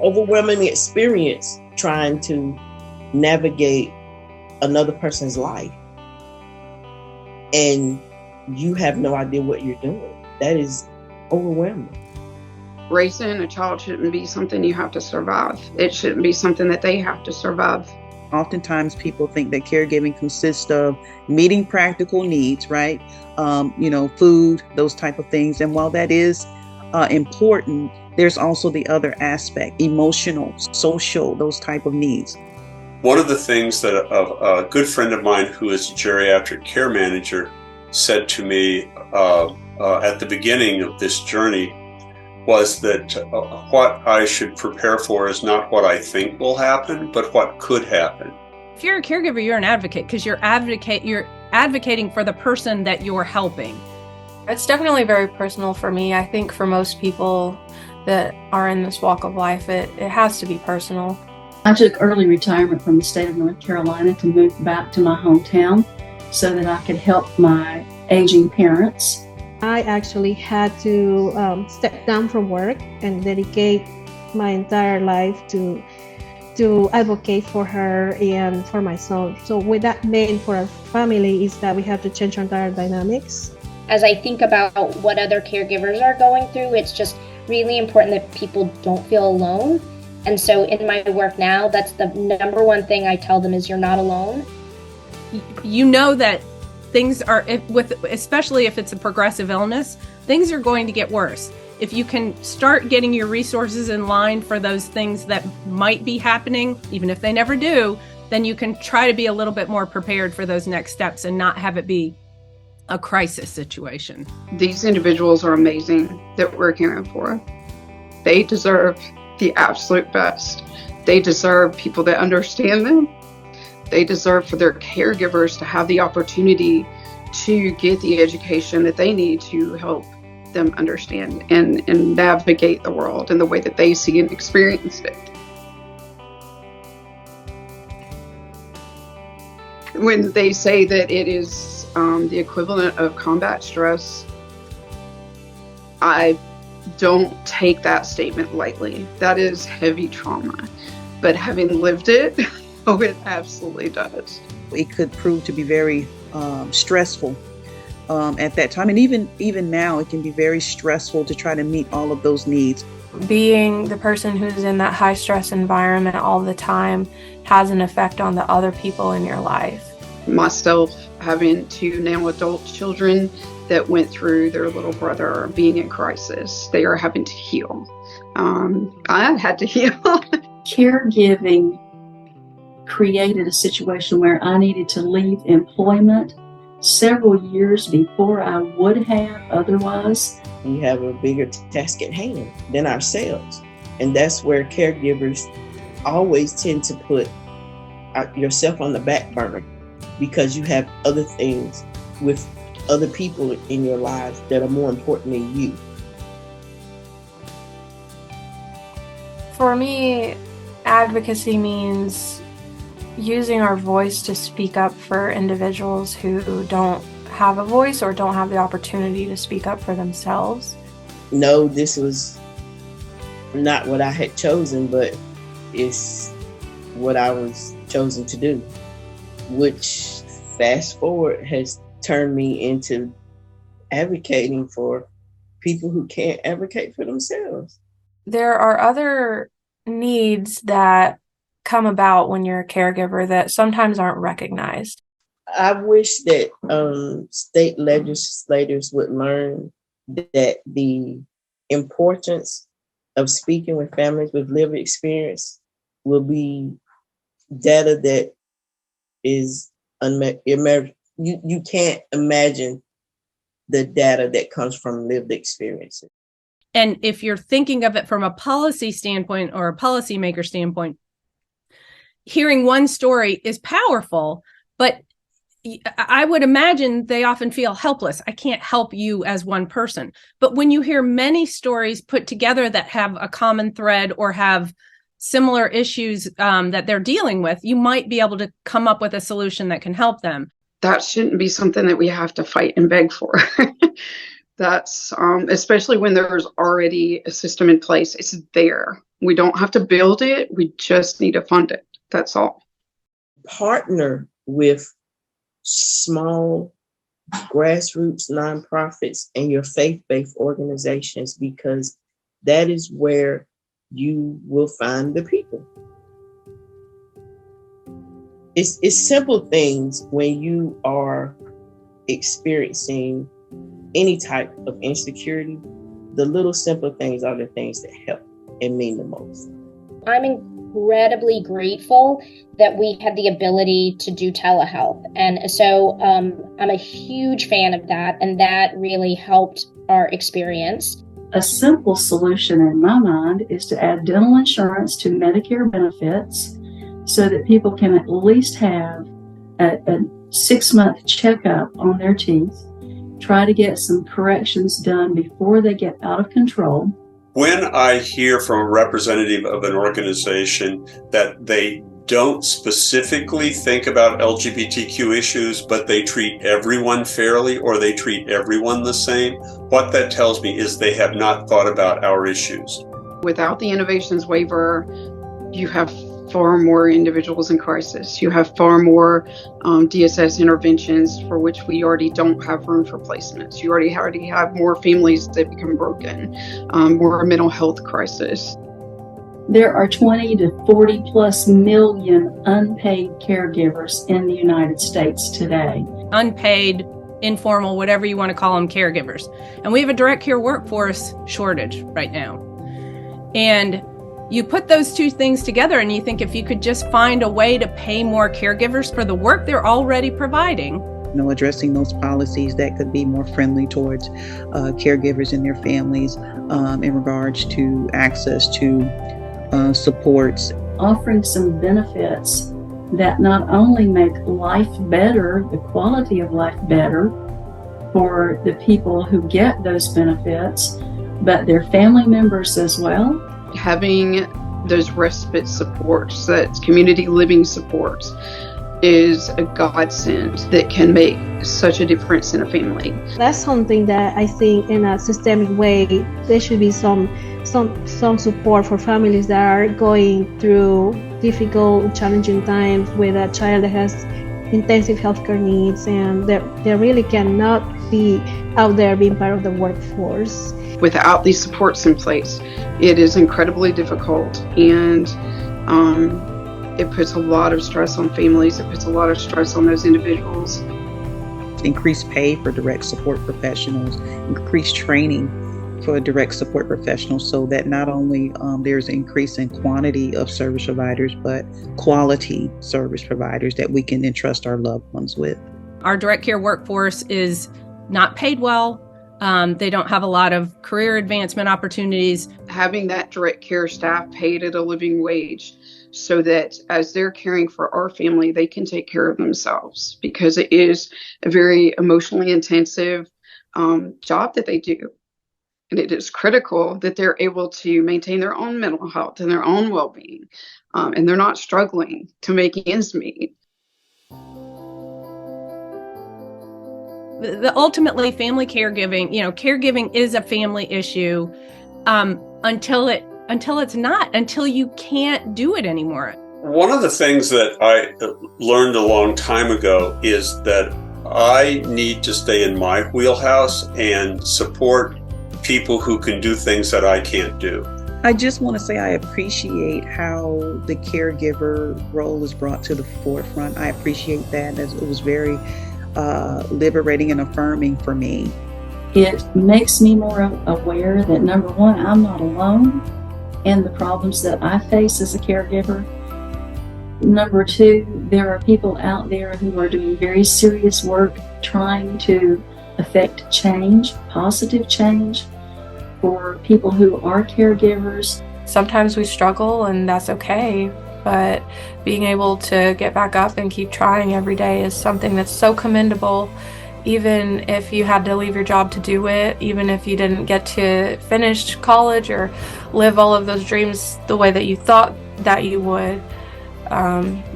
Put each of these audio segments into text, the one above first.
overwhelming experience trying to navigate another person's life, and you have no idea what you're doing. That is overwhelming. Raising a child shouldn't be something you have to survive. It shouldn't be something that they have to survive. Oftentimes people think that caregiving consists of meeting practical needs, right? Food, those type of things. And while that is important, there's also the other aspect, emotional, social, those type of needs. One of the things that a good friend of mine who is a geriatric care manager said to me at the beginning of this journey was that what I should prepare for is not what I think will happen, but what could happen. If you're a caregiver, you're an advocate because you're advocating for the person that you're helping. It's definitely very personal for me. I think for most people that are in this walk of life, it has to be personal. I took early retirement from the state of North Carolina to move back to my hometown so that I could help my aging parents. I actually had to step down from work and dedicate my entire life to advocate for her and for my son. So what that meant for our family is that we have to change our entire dynamics. As I think about what other caregivers are going through, it's just really important that people don't feel alone. And so in my work now, that's the number one thing I tell them is you're not alone. You know that things are, especially if it's a progressive illness, things are going to get worse. If you can start getting your resources in line for those things that might be happening, even if they never do, then you can try to be a little bit more prepared for those next steps and not have it be a crisis situation. These individuals are amazing that we're caring for. They deserve the absolute best. They deserve people that understand them. They deserve for their caregivers to have the opportunity to get the education that they need to help them understand and navigate the world in the way that they see and experience it. When they say that it is the equivalent of combat stress, I don't take that statement lightly. That is heavy trauma. But having lived it, oh, it absolutely does. It could prove to be very stressful at that time. And even now, it can be very stressful to try to meet all of those needs. Being the person who's in that high stress environment all the time has an effect on the other people in your life. Myself having two now adult children that went through their little brother being in crisis, they are having to heal. I had to heal. Caregiving created a situation where I needed to leave employment several years before I would have otherwise. We have a bigger task at hand than ourselves. And that's where caregivers always tend to put yourself on the back burner because you have other things with other people in your lives that are more important than you. For me, advocacy means using our voice to speak up for individuals who don't have a voice or don't have the opportunity to speak up for themselves. No, this was not what I had chosen, but it's what I was chosen to do, which fast forward has turned me into advocating for people who can't advocate for themselves. There are other needs that come about when you're a caregiver that sometimes aren't recognized. I wish that state legislators would learn that the importance of speaking with families with lived experience will be data that is you can't imagine the data that comes from lived experiences. And if you're thinking of it from a policy standpoint or a policymaker standpoint, hearing one story is powerful, but I would imagine they often feel helpless. I can't help you as one person. But when you hear many stories put together that have a common thread or have similar issues that they're dealing with, you might be able to come up with a solution that can help them. That shouldn't be something that we have to fight and beg for. That's especially when there's already a system in place. It's there. We don't have to build it. We just need to fund it. That's all. Partner with small grassroots nonprofits and your faith-based organizations, because that is where you will find the people. It's simple things when you are experiencing any type of insecurity. The little simple things are the things that help and mean the most. I'm incredibly grateful that we had the ability to do telehealth. And so I'm a huge fan of that, and that really helped our experience. A simple solution in my mind is to add dental insurance to Medicare benefits so that people can at least have a 6-month checkup on their teeth, try to get some corrections done before they get out of control. When I hear from a representative of an organization that they don't specifically think about LGBTQ issues, but they treat everyone fairly or they treat everyone the same, what that tells me is they have not thought about our issues. Without the innovations waiver, you have far more individuals in crisis. You have far more DSS interventions for which we already don't have room for placements. You already have more families that become broken, more mental health crisis. There are 20 to 40 plus million unpaid caregivers in the United States today. Unpaid, informal, whatever you want to call them, caregivers. And we have a direct care workforce shortage right now. And you put those two things together and you think if you could just find a way to pay more caregivers for the work they're already providing. Addressing those policies that could be more friendly towards caregivers and their families in regards to access to supports. Offering some benefits that not only make life better, the quality of life better for the people who get those benefits, but their family members as well. Having those respite supports, that community living supports, is a godsend that can make such a difference in a family. That's something that I think in a systemic way, there should be some support for families that are going through difficult, challenging times with a child that has intensive healthcare needs and they really cannot be out there being part of the workforce. Without these supports in place, it is incredibly difficult, and it puts a lot of stress on families. It puts a lot of stress on those individuals. Increased pay for direct support professionals, increased training for direct support professionals, so that not only there's an increase in quantity of service providers, but quality service providers that we can entrust our loved ones with. Our direct care workforce is not paid well. They don't have a lot of career advancement opportunities. Having that direct care staff paid at a living wage so that as they're caring for our family, they can take care of themselves, because it is a very emotionally intensive job that they do. And it is critical that they're able to maintain their own mental health and their own well-being, and they're not struggling to make ends meet. Ultimately, family caregiving, caregiving is a family issue until it's not, until you can't do it anymore. One of the things that I learned a long time ago is that I need to stay in my wheelhouse and support people who can do things that I can't do. I just want to say I appreciate how the caregiver role is brought to the forefront. I appreciate that, as it was very liberating and affirming for me. It makes me more aware that, number one, I'm not alone in the problems that I face as a caregiver. Number two, there are people out there who are doing very serious work trying to affect change, positive change, for people who are caregivers. Sometimes we struggle, and that's okay, but being able to get back up and keep trying every day is something that's so commendable. Even if you had to leave your job to do it, even if you didn't get to finish college or live all of those dreams the way that you thought that you would,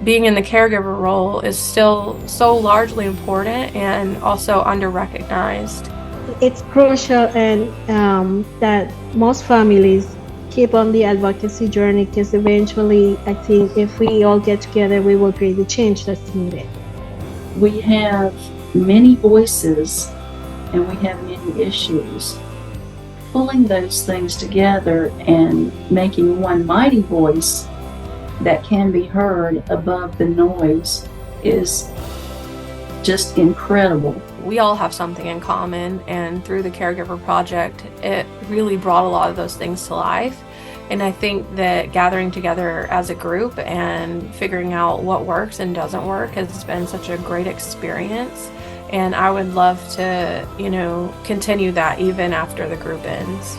being in the caregiver role is still so largely important and also under-recognized. It's crucial, and that most families keep on the advocacy journey, because eventually I think if we all get together, we will create the change that's needed. We have many voices and we have many issues. Pulling those things together and making one mighty voice that can be heard above the noise is just incredible. We all have something in common, and through the Caregiver Project, it really brought a lot of those things to life. And I think that gathering together as a group and figuring out what works and doesn't work has been such a great experience. And I would love to, continue that even after the group ends.